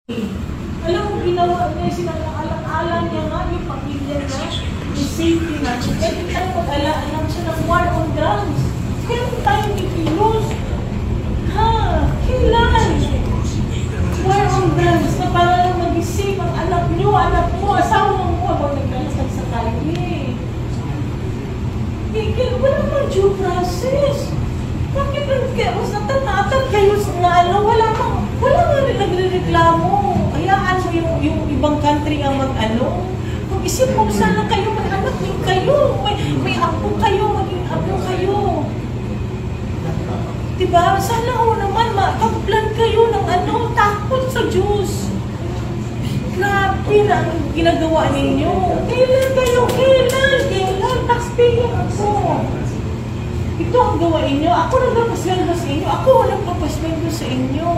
Alam mo, ginawa niya, sinang-alang-alang niya nga yung pamilya na, yung safety natin. Kaya tayo mag-alaan siya ng war on drugs. Kaya tayo kikilos. Ha? Kailan? War on drugs na para lang mag-isip ang anak niyo, anak mo, asawa mo, habang nagkalasag sa kalye. Wala naman due process. Bakit kaya mas natanatag kayo na wala nga rin nagre-reklamo. Hayaan mo yung ibang country ang mag-ano. Kung isip mo sana kayo, may anak din kayo. May apo kayo, maging apo kayo. Diba? Sana naman makaplan kayo ng takot sa Diyos. Grabe na ang ginagawa ninyo. Kailan kayo? Kailan? Taxpayer ako. Ito ang gawain nyo. Ako nagpapasweldo sa inyo. Ako nagpapasweldo sa inyo.